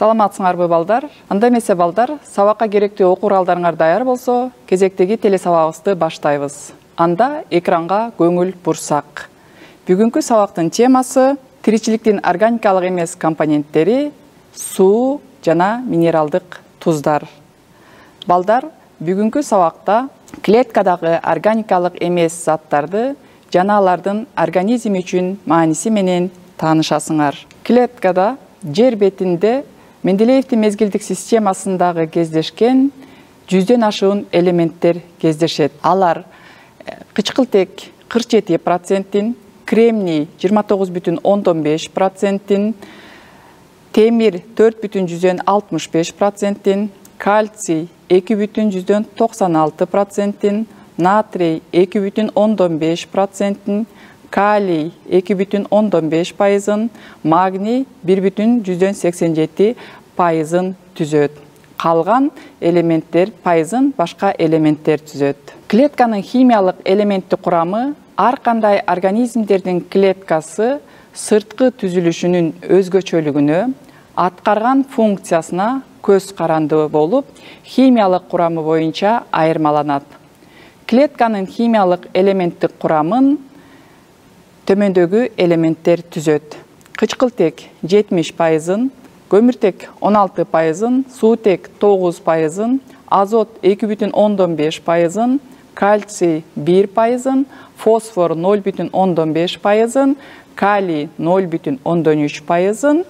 Саламатсыңарбы балдар? Анда эмесе балдар, сабакка керектүү окуу куралдарыңар даяр болсо, кезектеги телесабагыбызды баштайбыз. Анда экранга көңүл бурсак. Бүгүнкү сабактын темасы тиричиликтин органикалык эмес компоненттери, суу жана минералдык туздар. Балдар, бүгүнкү сабакта клеткадагы органикалык эмес заттарды жана алардын организм үчүн мааниси менен таанышасыңар. Клеткада жер бетинде Менделеевдин мезгилдик системасындагы кездешкен 100ден ашуун элементтер кездешет. Алар кычкылтек 47%, кремний 29,5%, темир 4,65%, кальций 2,96%, натрий 2,5%, калий 2,5%, магний 1,87% түзөт. Калган элементтер пайызын башка элементтер түзөт. Клетканын химиялык элементтик курамы ар кандай организмдердин клеткасы сырткы түзүлүшүнүн өзгөчөлүгүнө, аткарган функциясына көз каранды болуп, химиялык курамы боюнча айырмаланат. Клетканын химиялык элементтик курамын төмөндөгү элементтер түзөт. Кычкылтек 70%, көмүртек 16%, суутек 9%, азот 2,15%, кальций 1%, фосфор 0,15%, калий 0,13%,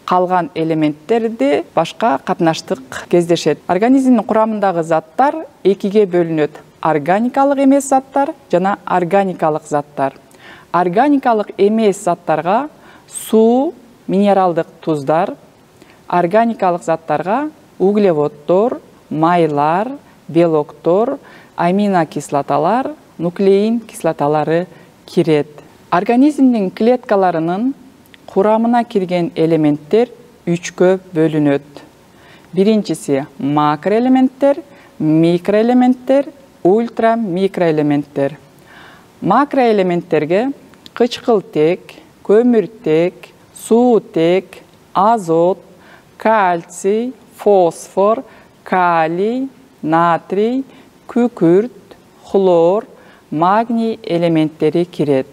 калган элементтерди башка катнаштык кездешет. Организмдин курамындагы заттар экиге бөлүнөт: органикалык эмес заттар жана органикалык заттар. Органикалык эмес заттарга суу, минералдык туздар, органикалык заттарга углеводдор, майлар, белоктор, аминокислоталар, нуклеин кислоталары кирет. Организмдин клеткаларынын курамына кирген элементтер үчкө бөлүнөт. Биринчиси макроэлементтер, микроэлементтер, ультрамикроэлементтер. Макроэлементтерге кычкылтек, көмүртек, суутек, азот, кальций, фосфор, калий, натрий, күкүрт, хлор, магний элементтери кирет.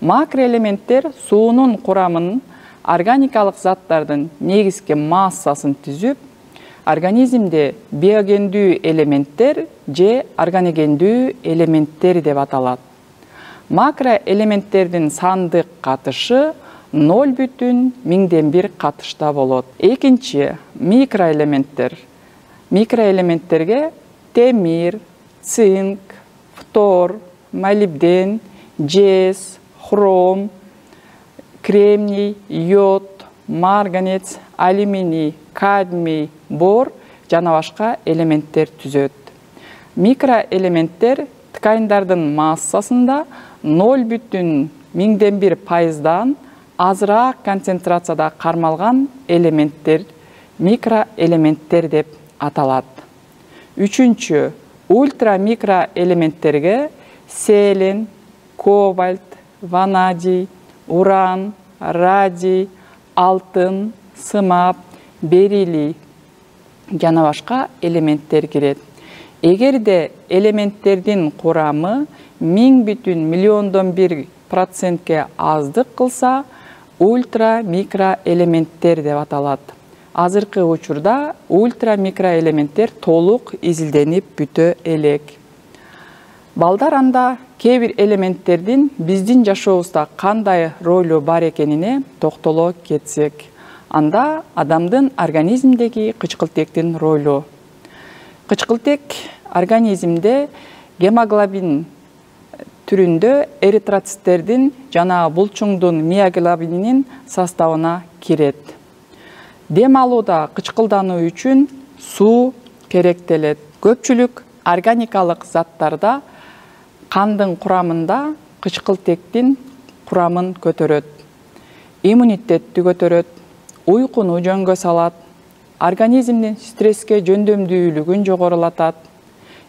Макроэлементтер суунун курамын, органикалык заттардын негизги массасын түзүп, организмде биогендүү элементтер же органогендүү элементтер деп аталат. Макроэлементтердин сандык катышы 0,1 катышта болот. Экинчи микроэлементтер. Микроэлементтерге темир, цинк, фтор, молибден, жез, хром, кремний, йод, марганец, алюминий, кадмий, бор жана башка элементтер түзөт. Микроэлементтер ткандардын массасында 0,1% азыраак концентрацияда кармалган элементтер микроэлементтер деп аталат. Үчүнчү, ультрамикроэлементтерге селен, кобальт, ванадий, уран, радий, алтын, сымап, берилий жана башка элементтер кирет. Эгерде элементтердин курамы 1/1000,000% аздык кылса, ультрамикроэлементтер деп аталат. Азыркы учурда ультрамикроэлементтер толук изилденип бүтө элек. Балдар, анда кээ бир элементтердин биздин жашообузда кандай ролу бар экенине токтоло кетсек. Анда адамдын организмдеги кычкылтектин ролу. Кычкылтек организмде гемоглобин түрүндө эритроциттердин жана булчуңдун миоглобининин составына кирет. Дем алууда кычкылдануу үчүн суу керектелет. Көпчүлүк органикалык заттарда кандын курамында кычкылтектин курамын көтөрөт. Иммунитетти көтөрөт, уйкуну жөнгө салат, организмдин стресске жөндөмдүүлүгүн жогорулатат,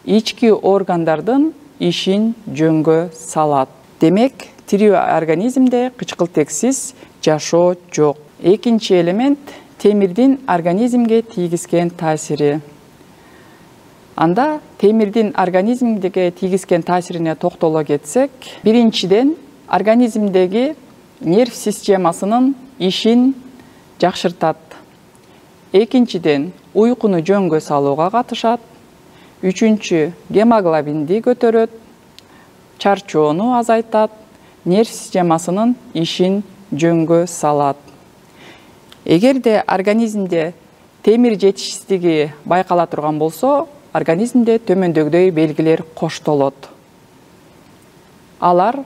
ички органдардын ишин жөнгө салат. Демек, тирүү организмде кычкылтексиз жашоо жок. Экинчи элемент темирдин организмге тийгизген таасири. Анда темирдин организмге тийгизген таасирине токтоло кетсек, биринчиден организмдеги нерв системасынын ишин жакшыртат. Экинчиден уйкуну жөнгө салууга катышат. Үчүнчү, гемоглобинди көтөрөт, чарчоону азайтат, нерв системасынын ишин жөнгө салат. Эгерде организмде темир жетишсиздиги байкала турган болсо, организмде төмөндөгүдөй белгилер коштолот. Алар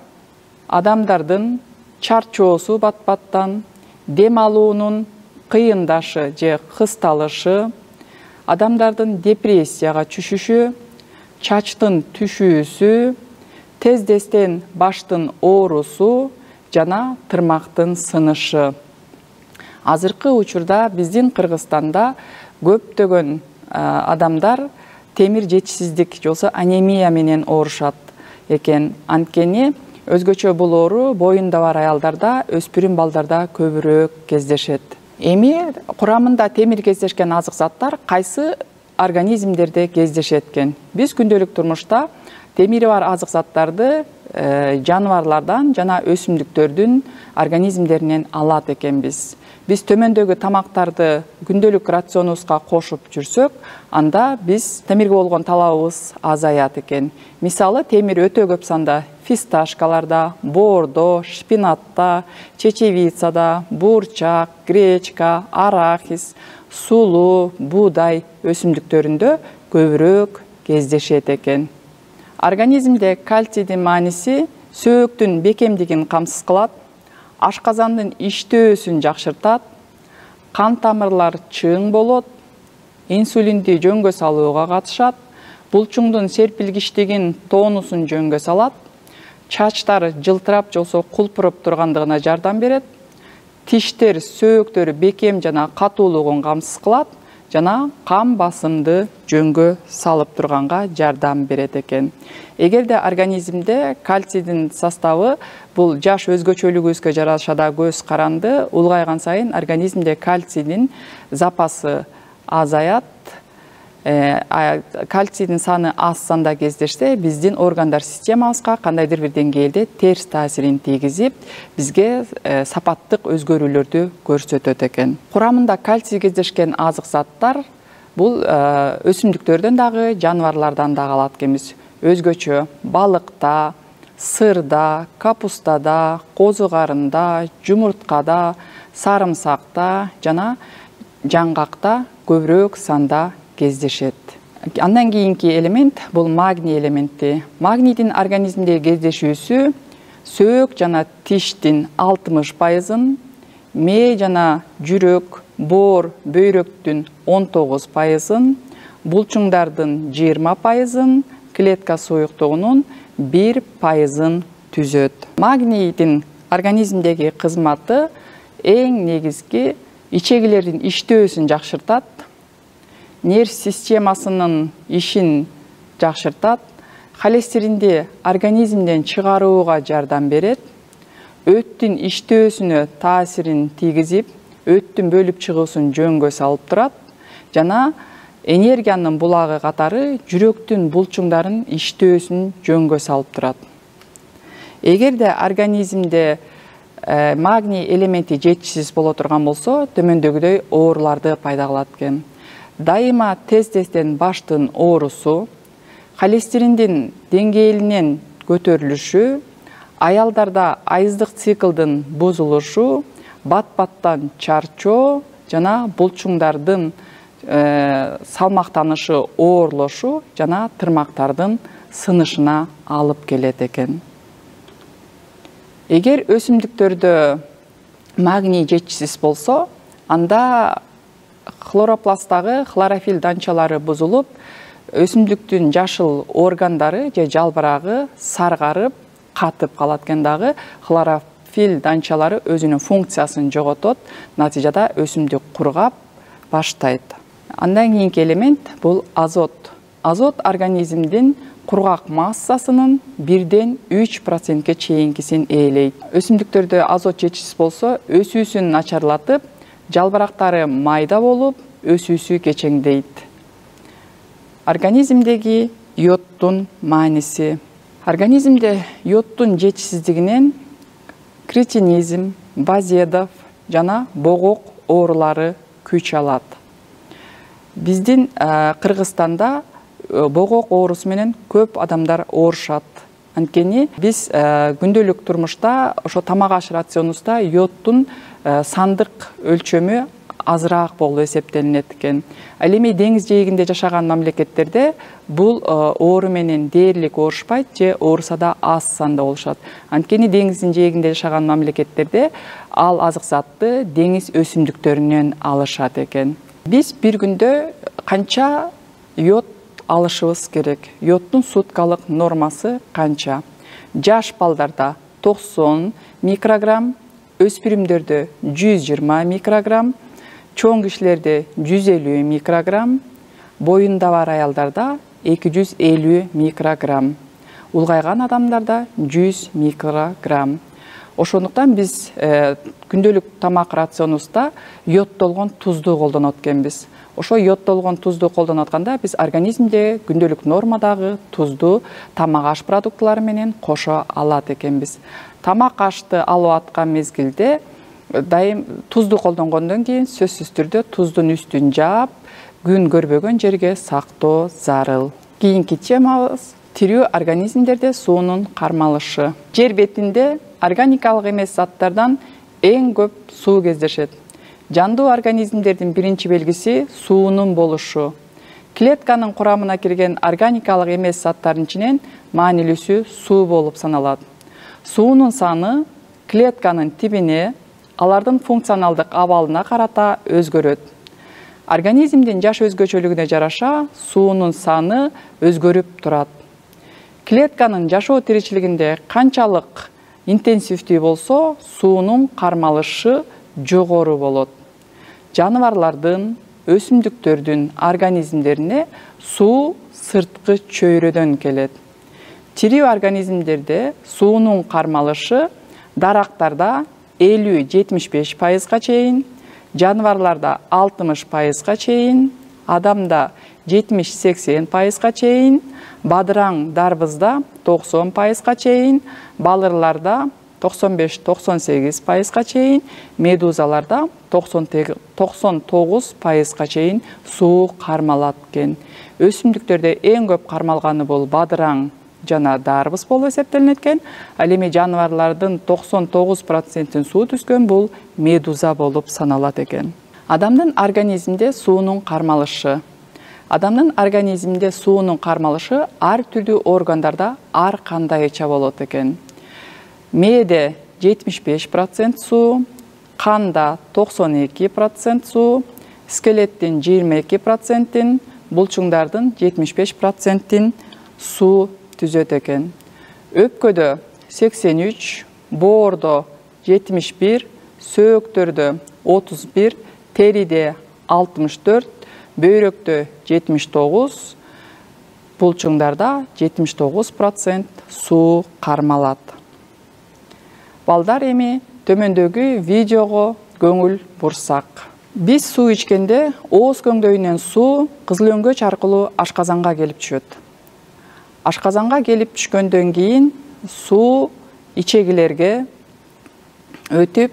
адамдардын чарчоосу бат-баттан, дем алуунун кыйындашы же кысталышы, адамдардын депрессияга түшүшү, чачтын түшүүсү, тездестен баштын оорусу жана тырмактын сынышы. Азыркы учурда биздин Кыргызстанда көптөгөн адамдар темир жетишсиздик жолсо анемия менен оорушат экен. Анткени өзгөчө бул оору боюнда бар аялдарда, өспүрүм балдарда көбүрөөк кездешет. Эми курамында темир кездешкен азык заттар кайсы организмдерде кездешет экен? Биз күндөлүк турмушта темири бар азык заттарды жаныбарлардан жана өсүмдүктөрдүн организмдеринен алат экенбиз. Биз төмөндөгү тамактарды күндөлүк рационубузга кошуп жүрсөк, анда биз темирге болгон талабыбыз азаят экен. Мисалы, темир өтө көп санда фисташкаларда, бордо, шпинатта, чечевицада, бурчак, гречка, арахис, сулуу, буудай өсүмдүктөрүндө көбүрөөк кездешет экен. Организмде кальцийдин мааниси сөөктүн бекемдигин камсыз кылат, ашказандын иштөөсүн жакшыртат, кан тамырлар чың болот, инсулинди жөнгө салууга катышат, булчуңдун серпилгичтигин, тонусун жөнгө салат, чачтар жылтырап жолсо кулпуруп тургандыгына жардам берет, тиштер сөөктөр бекем жана катуулугун камсыз кылат, жана кан басымды жөнгө салып турганга жардам берет экен. Эгерде организмде кальцийдин составы бул жаш өзгөчөлүгүбүзгө жараша да көз каранды, улгайган сайын организмде кальцийдин запасы азаят. Кальцийдин саны аз санда кездешсе, биздин органдар системабызга кандайдыр бир деңгээлде терс таасирин тийгизип, бизге сапаттык өзгөрүүлөрдү көрсөтөт экен. Курамында кальций кездешкен азык заттар бул өсүмдүктөрдөн дагы, жаныбарлардан дагы алат экенбиз. Өзгөчө балыкта, сырда, капустада, козу карында, жумурткада, сарымсакта жана жаңгакта көбүрөөк санда кездешет. Андан кийинки элемент бул магний элементи. Магнийдин организмде кездешүүсү сөөк жана тиштин 60%, мээ жана жүрөк, боор, бөйрөктүн 19%, булчуңдардын 20%, клетка суюктугунун 1%-ын түзөт. Магнийдин организмдеги кызматы эң негизги ичегилердин иштөөсүн жакшыртат, нерв системасынын ишин жакшыртат, холестеринди организмден чыгарууга жардам берет, өттүн иштөөсүнө таасирин тийгизип, өттүн бөлүп чыгуусун жөнгө салып турат, жана энергиянын булагы катары жүрөктүн булчуңдарын иштөөсүн жөнгө салып турат. Эгерде организмде магний элементи жетишсиз боло турган болсо, төмөндөгүдөй ооруларды пайда кылат экен. Дайыма тездестен баштын оорусу, холестериндин деңгээлинен көтөрүлүшү, аялдарда айыздык циклдын бузулушу, бат-баттан чарчоо жана булчуңдардын салмактанышы, оорлошу жана тырмактардын сынышына алып келет экен. Эгер өсүмдүктөрдө магний жетишсиз болсо, анда хлоропласттагы хлорофилл данчалары бузулуп, өсүмдүктүн жашыл органдары же жалбырагы саргарып, катып калат экен дагы, хлорофилл данчалары өзүнүн функциясын жоготот, натыйжада өсүмдүк кургап баштайт. Андан кийинки элемент бул азот. Азот организмдин кургак массасынын 1–3%ке чейинкисин ээлейт. Өсүмдүктөрдө азот жетишсиз болсо, өсүүсүн начарлатып, жалбырактары майда болуп, өсүүсү кечеңдейт. Организмдеги йодтун мааниси. Организмде йодтун жетишсиздигинен кретинизм, Базедов жана богок оорулары күч алат. Биздин Кыргызстанда богок оорусу менен көп адамдар оорушат. Анткени биз күндөлүк турмушта ошо тамак аш рационубузда йодтун сандык өлчөмү азыраак болуп эсептелинет экен. Ал эми деңиз жээгинде жашаган мамлекеттерде бул оору менен дээрлик оорушпайт же ооруса да аз санда болушат. Анткени деңиздин жээгинде жашаган мамлекеттерде ал азык затты деңиз өсүмдүктөрүнөн алышат экен. Биз бир күндө канча йод алышыбыз керек? Йодтун суткалык нормасы канча? Жаш балдарда 90 микрограмм, өспүрүмдөрдө 120 микрограмм, чоң кишилерде 150 микрограмм, боюнда бар аялдарда 250 микрограмм, улгайган адамдарда 100 микрограмм. Ошондуктан биз күндөлүк тамак рационубузда йоддолгон тузду колдонот экенбиз. Ошо йоддолгон тузду колдонуп атканда биз организмде күндөлүк нормадагы тузду тамак аш продуктулары менен кошо алат экенбиз. Тамак ашты алып аткан мезгилде дайым тузду колдонгондон кийин сөзсүз түрдө туздун үстүн жаап, күн көрбөгөн жерге сактоо зарыл. Кийинки темабыз тирүү организмдерде суунун кармалышы. Жер бетинде органикалык эмес заттардан эң көп суу кездешет. Жандуу организмдердин биринчи белгиси суунун болушу. Клетканын курамына кирген органикалык эмес заттардын ичинен маанилүүсү суу болуп саналат. Суунун саны клетканын тибине, алардын функционалдык абалына карата өзгөрөт. Организмдин жаш өзгөчөлүгүнө жараша суунун саны өзгөрүп турат. Клетканын жашоо тиричилигинде канчалык интенсивдүү болсо, суунун кармалышы жогору болот. Жаныбарлардын, өсүмдүктөрдүн организмдерине суу сырткы чөйрөдөн келет. Тирүү организмдерде суунун кармалышы дарактарда 50-75%га чейин, жаныбарларда 60%га чейин, адамда 70-80%га чейин, бадыраң дарбызда 90%га чейин, балырларда 95-98%га чейин, медузаларда 99%га чейин суу кармалат экен. Өсүмдүктөрдө эң көп кармалганы бул бадыраң жана дарбыз болуп эсептелинет экен. Ал эми жаныбарлардын 99%-ин суу түскөн бул медуза болуп саналат экен. Адамдын организмде суунун кармалышы. Адамдын организмде суунун кармалышы ар түрдүү органдарда ар кандайча болот экен. Мээде 75% суу, канда 92% суу, скелеттин 22%, булчуңдардын 75%-ин суу түзөт экен. Өпкөдө 83, боордо 71, сөөктөрдө 31, териде 64, бөйрөктө 79, булчуңдарда 79% суу кармалат. Балдар эми төмөндөгү видеого көңүл бурсак. Биз суу ичкенде ооз көңдөйүнөн суу кызыл өңгөч аркылуу ашказанга келип түшөт. Ашказанга келип түшкөндөн кийин суу ичегилерге өтүп,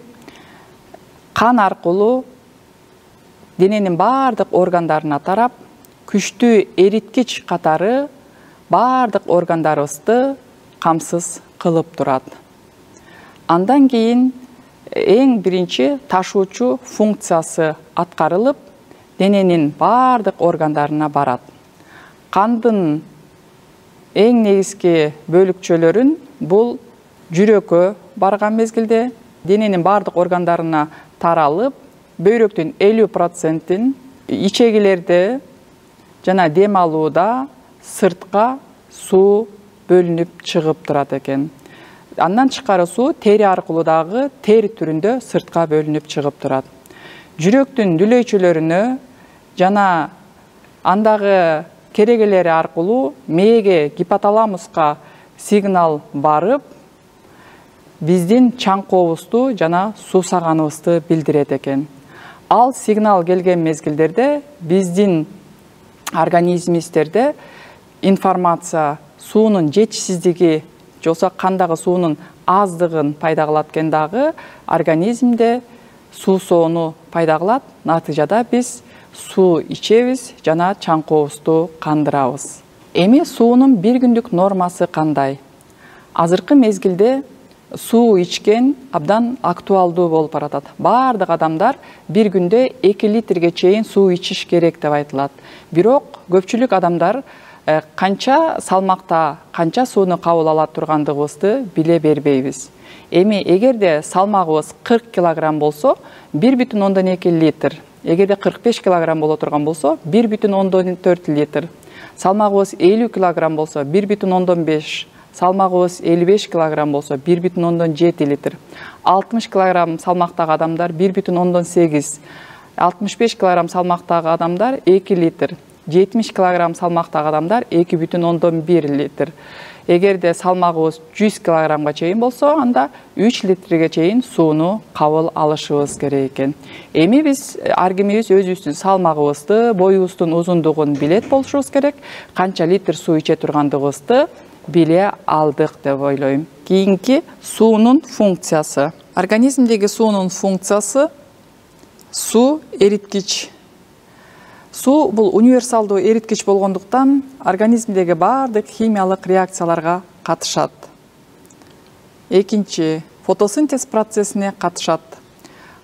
кан аркылуу дененин бардык органдарына тарап, күчтүү эриткич катары бардык органдарыбызды камсыз кылып турат. Андан кийин эң биринчи ташуучу функциясы аткарылып, дененин бардык органдарына барат. Кандын эң негизги бөлүкчөлөрүн бул жүрөккө барган мезгилде дененин бардык органдарына таралып, бөйрөктүн 50%-ин ичегилерде жана дем алууда сыртка суу бөлүнүп чыгып турат экен. Андан тышкары суу тери аркылуу дагы тер түрүндө сыртка бөлүнүп чыгып турат. Жүрөктүн дүлөйчөлөрүнө жана андагы керегелери аркылуу мээге, гипоталамуска сигнал барып, биздин чаңкообузду жана суусаганыбызды билдирет экен. Ал сигнал келген мезгилдерде биздин организмибизде информация суунун жетишсиздиги жоксо кандагы суунун аздыгын пайда кылат экен дагы организмде суу соону пайда кылат. Натыйжада биз суу ичебиз жана чаңкообузду кандырабыз. Эми суунун бир күндүк нормасы кандай? Азыркы мезгилде суу ичкен абдан актуалдуу болуп баратат. Бардык адамдар бир күндө 2 литрге чейин суу ичиш керек деп айтылат. Бирок көпчүлүк адамдар канча салмакта, канча сууну кабыл ала тургандыгыбызды биле бербейбиз. Эми эгерде салмагыбыз 40 килограмм болсо, 1,2 литр. Эгерде 45 килограмм боло турган болсо, 1,4 литр. Салмагыбыз 50 килограмм болсо, 1,5. Салмагыбыз 55 килограмм болсо, 1,7 литр. 60 килограмм салмактагы адамдар 1,8. 65 килограмм салмактагы адамдар 2 литр. 70 килограмм салмактагы адамдар 2,1 литр. Эгерде салмагыбыз 100 килограммга чейин болсо, анда 3 литрге чейин сууну кабыл алышыбыз керек экен. Эми биз ар кимибиз өзүбүздүн салмагыбызды, боюбуздун узундугун билет болушубуз керек. Канча литр суу иче тургандыгыбызды биле алдык деп ойлойм. Кийинки суунун функциясы. Организмдеги суунун функциясы суу эриткич. Суу бул универсалдуу эриткич болгондуктан организмдеги бардык химиялык реакцияларга катышат. Экинчи, фотосинтез процессине катышат.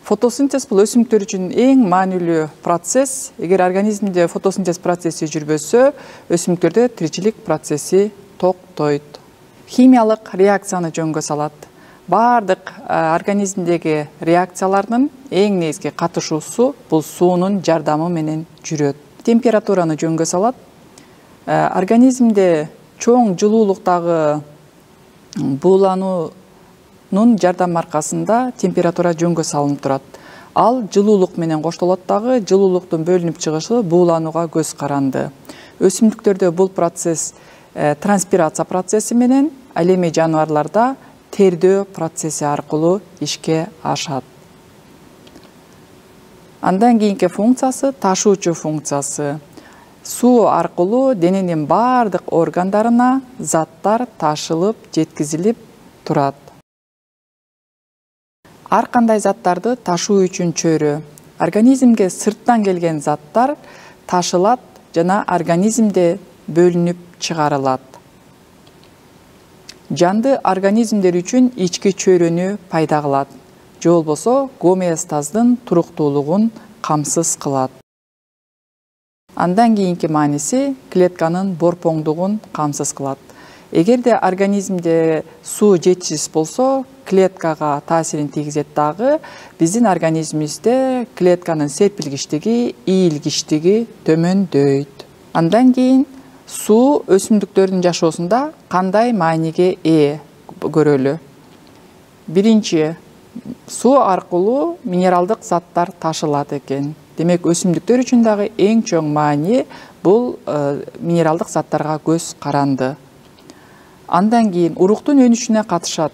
Фотосинтез бул өсүмдүктөр үчүн эң маанилүү процесс. Эгер организмде фотосинтез процесси жүрбөсө, өсүмдүктөрдө тиричилик процесси токтойт. Химиялык реакцияны жөнгө салат. Бардык организмдеги реакциялардын эң негизги катышуусу бул суунун жардамы менен жүрөт. Температураны жөнгө салат. Организмде чоң жылуулуктагы буулануунун жардамы аркасында температура жөнгө салынып турат. Ал жылуулук менен коштолот дагы, жылуулуктун бөлүнүп чыгышы бууланууга көз каранды. Өсүмдүктөрдө бул процесс транспирация процесси менен, ал эми жаныбарларда тердөө процесси аркылуу ишке ашат. Андан кийинки функциясы ташуучу функциясы. Суу аркылуу дененин бардык органдарына заттар ташылып, жеткизилип турат. Ар кандай заттарды ташуу үчүн чөйрө. Организмге сырттан келген заттар ташылат жана организмде бөлүнүп чыгарылат. Жанды организмдер үчүн ички чөйрөнү пайда кылат. Же болбосо гомеостаздын туруктуулугун камсыз кылат. Андан кийинки мааниси клетканын борпоңдугун камсыз кылат. Эгерде организмде суу жетишсиз болсо, клеткага таасирин тийгизет дагы, биздин организмибизде клетканын серпилгичтиги, ийилгичтиги төмөндөйт. Андан кийин суу өсүмдүктөрдүн жашоосунда кандай мааниге ээ көрөлү? Биринчи, суу аркылуу минералдык заттар ташылат экен. Демек, өсүмдүктөр үчүн дагы эң чоң маани бул минералдык заттарга көз каранды. Андан кийин уруктун өнүшүнө катышат.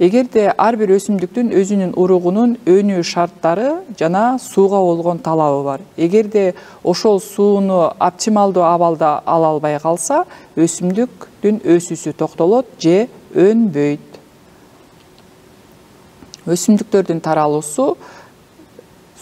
Эгерде ар бир өсүмдүктүн өзүнүн уругунун өнүү шарттары жана сууга болгон талабы бар. Эгерде ошол сууну оптималдуу абалда ала албай калса, өсүмдүктүн өсүүсү токтолот же өнбөйт. Өсүмдүктөрдүн таралуусу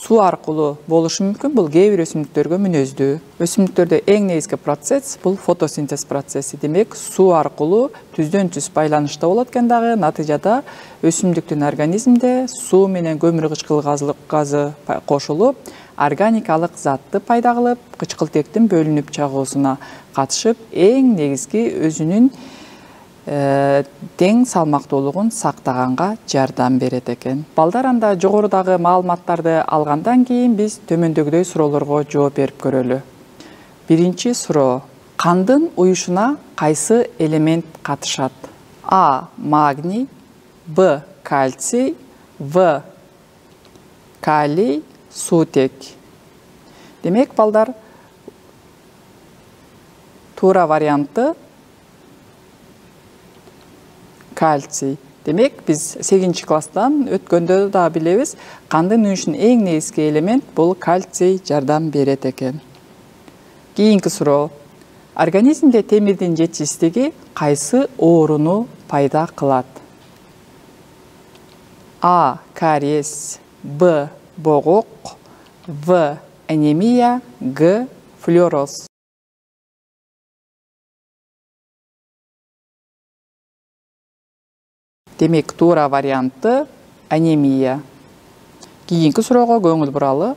суу аркылуу болушу мүмкүн. Бул кээ бир өсүмдүктөргө мүнөздүү. Өсүмдүктөрдө эң негизги процесс бул фотосинтез процесси. Демек, суу аркылуу түздөн түз байланышта болот экен дагы. Натыйжада өсүмдүктүн организмде суу менен көмүр кычкыл газы кошулуп, органикалык затты пайда кылып, кычкылтектин бөлүнүп чыгуусуна катышып, эң негизги өзүнүн тең салмактуулугун сактаганга жардам берет экен. Балдар, анда жогорудагы маалыматтарды алгандан кийин биз төмөндөгүдөй суроолорго жооп берип көрөлү. Биринчи суроо: кандын уюшуна кайсы элемент катышат? А. Магний, Б. Кальций, В. Калий, суутек. Демек, балдар, туура варианты кальций. Демек, біз 8 класстан өткөндө да билебиз, кандын үнүшүн эң негизги элемент бул кальций жардам берет экен. Кийинки суроо. Организмде темирдин жетишсиздиги кайсы ооруну пайда кылат? А. Кариес, Б. Богок, В. Анемия, Г. Флюороз. Демек, туура варианты анемия. Кийинки суроого көңүл буралы.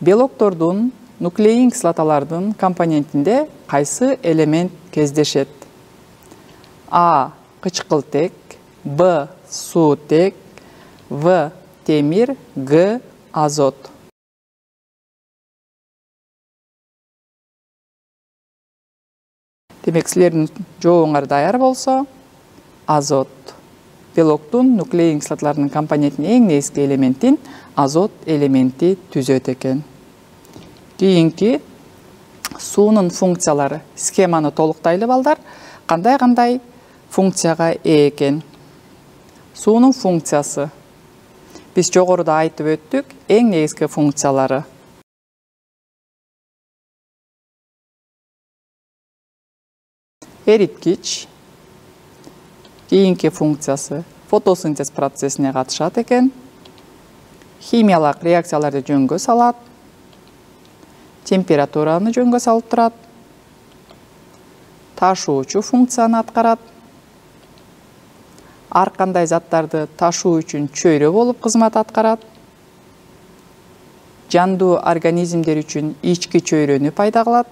Белоктордун, нуклеин кислоталардын компонентинде кайсы элемент кездешет? А. Кычкылтек, Б. Суутек, В. Темир, Г. Азот. Демек, силердин жообуңар даяр болсо, азот. Белоктун нуклеин кислоталарынын компонентинин эң негизги элементин азот элементи түзөт экен. Кийинки суунун функциялары. Схеманы толуктайлы балдар. Кандай функцияга ээ экен? Суунун функциясы. Биз жогоруда айтып өттүк, эң негизги функциялары. Эриткич. Кийинки функциясы фотосинтез процессине катышат экен. Химиялык реакцияларды жөнгө салат. Температураны жөнгө салып турат. Ташуучу функцияны аткарат. Ар кандай заттарды ташуу үчүн чөйрө болуп кызмат аткарат. Жандуу организмдер үчүн ички чөйрөнү пайда кылат.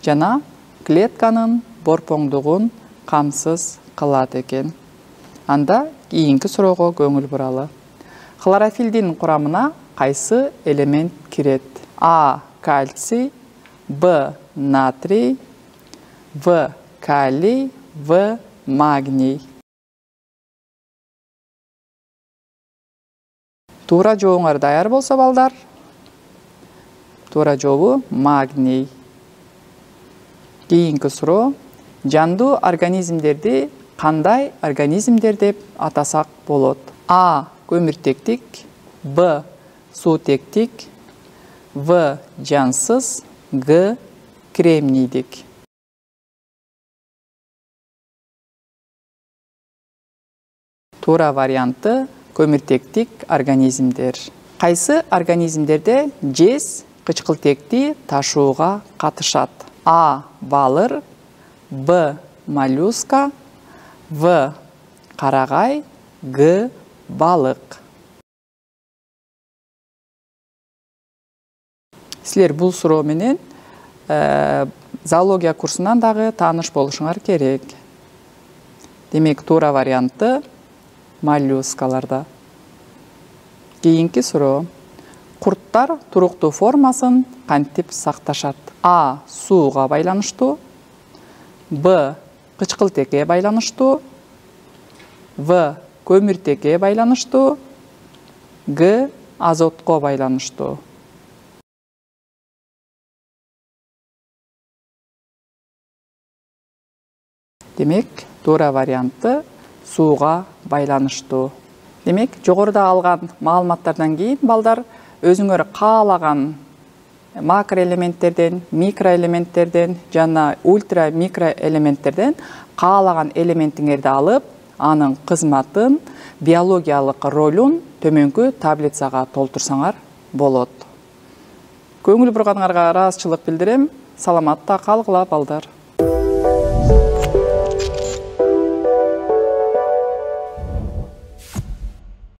Жана клетканын борпоңдугун камсыз кылат экен. Анда кийинки суроого көңүл буралы. Хлорофилдин курамына кайсы элемент кирет? А. Кальций, Б. Натрий, В. Калий, В. Магний. Туура жообуңар даяр болсо балдар. Туура жообу магний. Кийинки суроо. Жандуу организмдерди кандай организмдер деп атасак болот? А. Көмүртектик, Б. Суутектик, В. Жансыз, Г. Кремнийдик. Туура варианты көмүртектик организмдер. Кайсы организмдерде жез кычкылтекти ташууга катышат? А. Балыр, Б. Моллюска, В. Карагай, Г. Балык. Силер бул суроо менен зоология курсунан дагы тааныш болушуңар керек. Демек, туура варианты моллюскаларда. Кийинки суроо. Курттар туруктуу формасын кантип сакташат? А. Сууга байланыштуу, Б. Кычкылтекке байланыштуу, В. Көмүртекке байланыштуу, Г. Азотко байланыштуу. Демек, туура варианты сууга байланыштуу. Демек, жогоруда алган маалыматтардан кийин балдар өзүңөр каалаган макроэлементтерден, микроэлементтерден жана ультра микроэлементтерден каалаган элементиңерди алып, анын кызматын, биологиялык ролун төмөнкү таблицага толтурсаңар болот. Көңүл бурганыңарга ыраазычылык билдирем. Саламатта калгыла балдар.